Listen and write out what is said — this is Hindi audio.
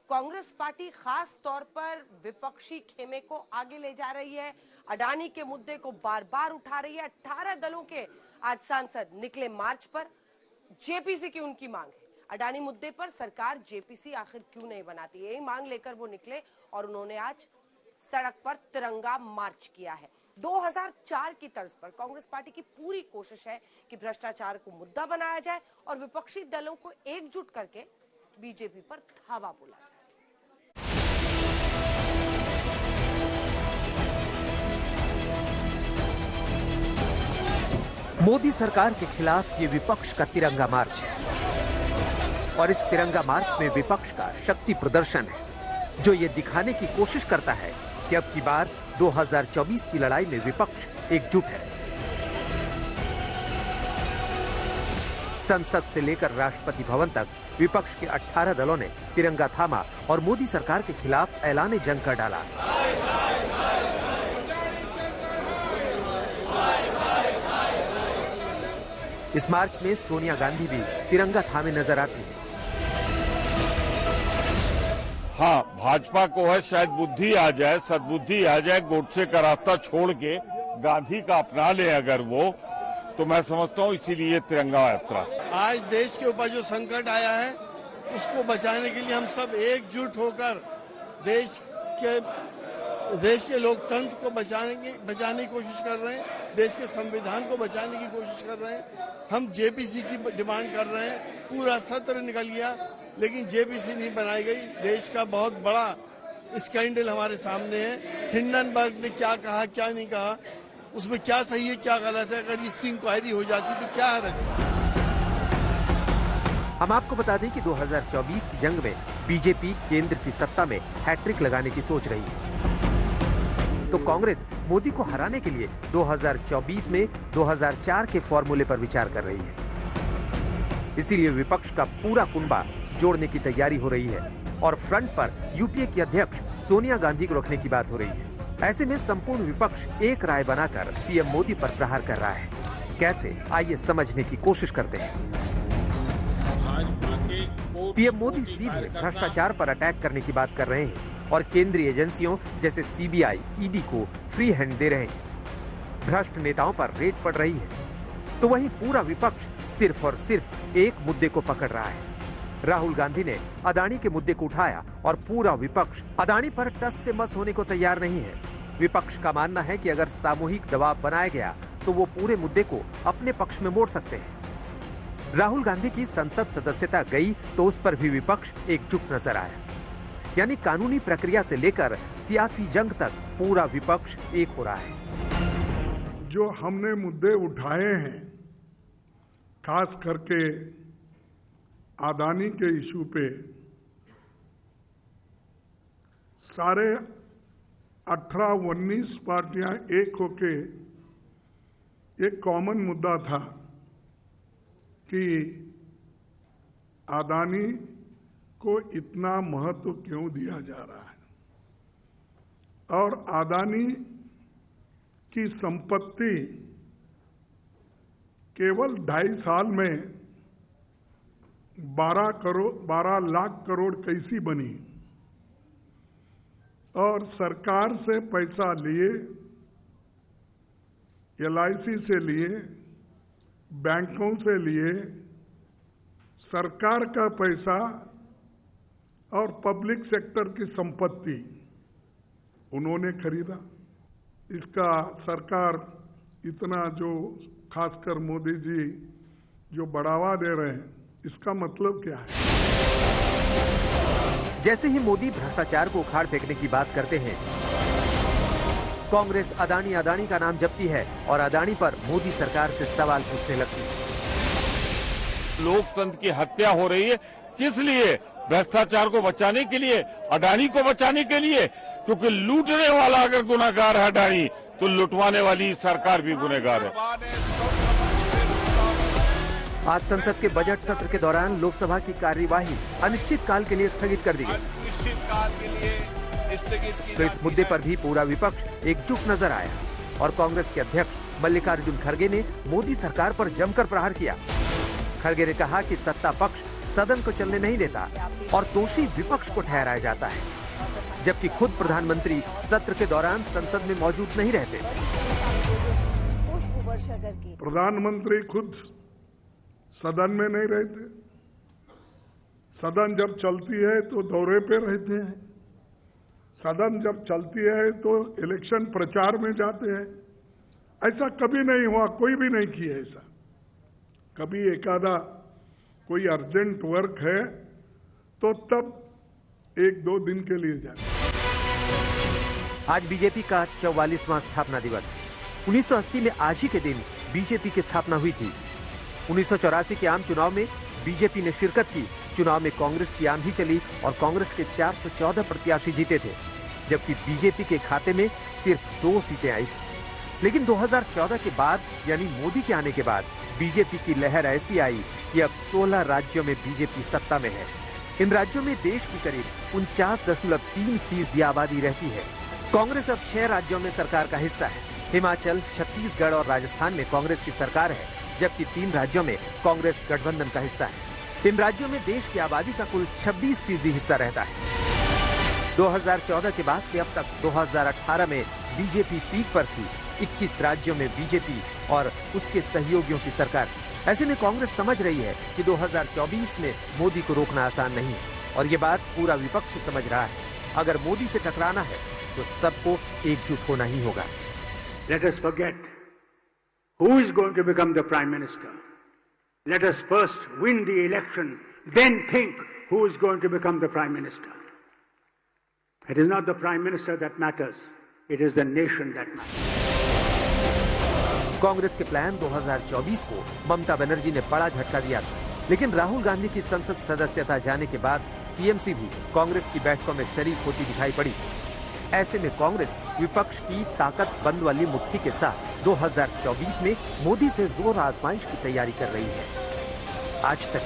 कांग्रेस पार्टी खास तौर पर विपक्षी खेमे को आगे ले जा रही है। अडानी के मुद्दे को बार बार उठा रही है। 18 दलों के आज सांसद निकले मार्च पर। जेपीसी की उनकी मांग है। अडानी मुद्दे पर सरकार जेपीसी आखिर क्यों नहीं बनाती, यही मांग लेकर वो निकले और उन्होंने आज सड़क पर तिरंगा मार्च किया है। 2004 की तर्ज पर कांग्रेस पार्टी की पूरी कोशिश है कि भ्रष्टाचार को मुद्दा बनाया जाए और विपक्षी दलों को एकजुट करके बीजेपी पर धावा बोला जाए। मोदी सरकार के खिलाफ ये विपक्ष का तिरंगा मार्च है और इस तिरंगा मार्च में विपक्ष का शक्ति प्रदर्शन है, जो ये दिखाने की कोशिश करता है कि अब की बार 2024 की लड़ाई में विपक्ष एकजुट है। संसद से लेकर राष्ट्रपति भवन तक विपक्ष के 18 दलों ने तिरंगा थामा और मोदी सरकार के खिलाफ ऐलान जंग कर डाला। इस मार्च में सोनिया गांधी भी तिरंगा थामे नजर आती है। हाँ, भाजपा को है शायद बुद्धि आ जाए, सद्बुद्धि आ जाए, गोडसे का रास्ता छोड़ के गांधी का अपना ले अगर वो, तो मैं समझता हूँ इसीलिए तिरंगा यात्रा। आज देश के ऊपर जो संकट आया है उसको बचाने के लिए हम सब एकजुट होकर देश के लोकतंत्र को बचाने की कोशिश कर रहे हैं, देश के संविधान को बचाने की कोशिश कर रहे हैं। हम जेपीसी की डिमांड कर रहे हैं। पूरा सत्र निकल गया लेकिन जेपीसी नहीं बनाई गई। देश का बहुत बड़ा स्कैंडल हमारे सामने है। हिंडनबर्ग ने क्या कहा क्या नहीं कहा, उसमें क्या सही है क्या गलत है, अगर इसकी इंक्वायरी हो जाती तो क्या हर्ज। हम आपको बता दें कि 2024 की जंग में बीजेपी केंद्र की सत्ता में हैट्रिक लगाने की सोच रही है, तो कांग्रेस मोदी को हराने के लिए 2024 में 2004 के फॉर्मूले पर विचार कर रही है। इसीलिए विपक्ष का पूरा कुनबा जोड़ने की तैयारी हो रही है और फ्रंट पर यूपीए की अध्यक्ष सोनिया गांधी को रखने की बात हो रही है। ऐसे में संपूर्ण विपक्ष एक राय बनाकर पीएम मोदी पर प्रहार कर रहा है। कैसे, आइए समझने की कोशिश करते हैं। पीएम मोदी सीधे भ्रष्टाचार पर अटैक करने की बात कर रहे हैं और केंद्रीय एजेंसियों जैसे सीबीआई, ईडी को फ्री हैंड दे रहे हैं। भ्रष्ट नेताओं पर रेड पड़ रही है, तो वहीं पूरा विपक्ष सिर्फ और सिर्फ एक मुद्दे को पकड़ रहा है। राहुल गांधी ने अडानी के मुद्दे को उठाया और पूरा विपक्ष अडानी पर टस से मस होने को तैयार नहीं है। विपक्ष का मानना है कि अगर सामूहिक दबाव बनाया गया तो वो पूरे मुद्दे को अपने पक्ष में मोड़ सकते हैं। राहुल गांधी की संसद सदस्यता गई तो उस पर भी विपक्ष एकजुट नजर आया, यानी कानूनी प्रक्रिया से लेकर सियासी जंग तक पूरा विपक्ष एक हो रहा है। जो हमने मुद्दे उठाए हैं, खास करके अडानी के इशू पे, सारे 18-19 पार्टियां एक होके एक कॉमन मुद्दा था कि अडानी को इतना महत्व क्यों दिया जा रहा है और अडानी की संपत्ति केवल 2.5 साल में 12 लाख करोड़ कैसी बनी और सरकार से पैसा लिए, LIC से लिए, बैंकों से लिए, सरकार का पैसा और पब्लिक सेक्टर की संपत्ति उन्होंने खरीदा। इसका सरकार इतना जो खासकर मोदी जी जो बढ़ावा दे रहे हैं, इसका मतलब क्या है? जैसे ही मोदी भ्रष्टाचार को उखाड़ फेंकने की बात करते हैं, कांग्रेस अडानी का नाम जपती है और अडानी पर मोदी सरकार से सवाल पूछने लगती है। लोकतंत्र की हत्या हो रही है, किस लिए? भ्रष्टाचार को बचाने के लिए, अडानी को बचाने के लिए, क्योंकि लूटने वाला अगर गुनहगार है अडानी, तो लुटवाने वाली सरकार भी गुनहगार है। आज संसद के बजट सत्र के दौरान लोकसभा की कार्यवाही अनिश्चितकाल के लिए स्थगित कर दी गई। तो इस मुद्दे पर भी पूरा विपक्ष एकजुट नजर आया और कांग्रेस के अध्यक्ष मल्लिकार्जुन खड़गे ने मोदी सरकार पर जमकर प्रहार किया। खड़गे ने कहा कि सत्ता पक्ष सदन को चलने नहीं देता और दोषी विपक्ष को ठहराया जाता है, जबकि खुद प्रधानमंत्री सत्र के दौरान संसद में मौजूद नहीं रहते। प्रधानमंत्री खुद सदन में नहीं रहते। सदन जब चलती है तो दौरे पे रहते हैं। सदन जब चलती है तो इलेक्शन प्रचार में जाते हैं। ऐसा कभी नहीं हुआ, कोई भी नहीं किया ऐसा। कभी एकादा कोई अर्जेंट वर्क है तो तब 1-2 दिन के लिए जाते। आज बीजेपी का 44वां स्थापना दिवस है। 1980 में आज ही के दिन बीजेपी की स्थापना हुई थी। 1984 के आम चुनाव में बीजेपी ने शिरकत की। चुनाव में कांग्रेस की आंधी चली और कांग्रेस के 414 प्रत्याशी जीते थे, जबकि बीजेपी के खाते में सिर्फ 2 सीटें आई थी। लेकिन 2014 के बाद यानी मोदी के आने के बाद बीजेपी की लहर ऐसी आई कि अब 16 राज्यों में बीजेपी सत्ता में है। इन राज्यों में देश की करीब 49.3% आबादी रहती है। कांग्रेस अब 6 राज्यों में सरकार का हिस्सा है। हिमाचल, छत्तीसगढ़ और राजस्थान में कांग्रेस की सरकार है, जबकि 3 राज्यों में कांग्रेस गठबंधन का हिस्सा है। इन राज्यों में देश की आबादी का कुल 26% हिस्सा रहता है। 2014 के बाद से अब तक 2018 में बीजेपी पीक पर थी। 21 राज्यों में बीजेपी और उसके सहयोगियों की सरकार। ऐसे में कांग्रेस समझ रही है कि 2024 में मोदी को रोकना आसान नहीं है और ये बात पूरा विपक्ष समझ रहा है। अगर मोदी से टकराना है तो सबको एकजुट होना ही होगा। Let us forget who is going to become the Prime Minister. Let us first win the election, then think who is going to become the Prime Minister. It is not the Prime Minister that matters, it is the nation that matters. Congress के प्लान 2024 को ममता बनर्जी ने बड़ा झटका दिया था, लेकिन राहुल गांधी की संसद सदस्यता जाने के बाद टीएमसी भी कांग्रेस की बैठकों में शरीक होती दिखाई पड़ी। ऐसे में कांग्रेस विपक्ष की ताकत बंद वाली मुट्ठी के साथ 2024 में मोदी से जोर आजमाइश की तैयारी कर रही है। आज तक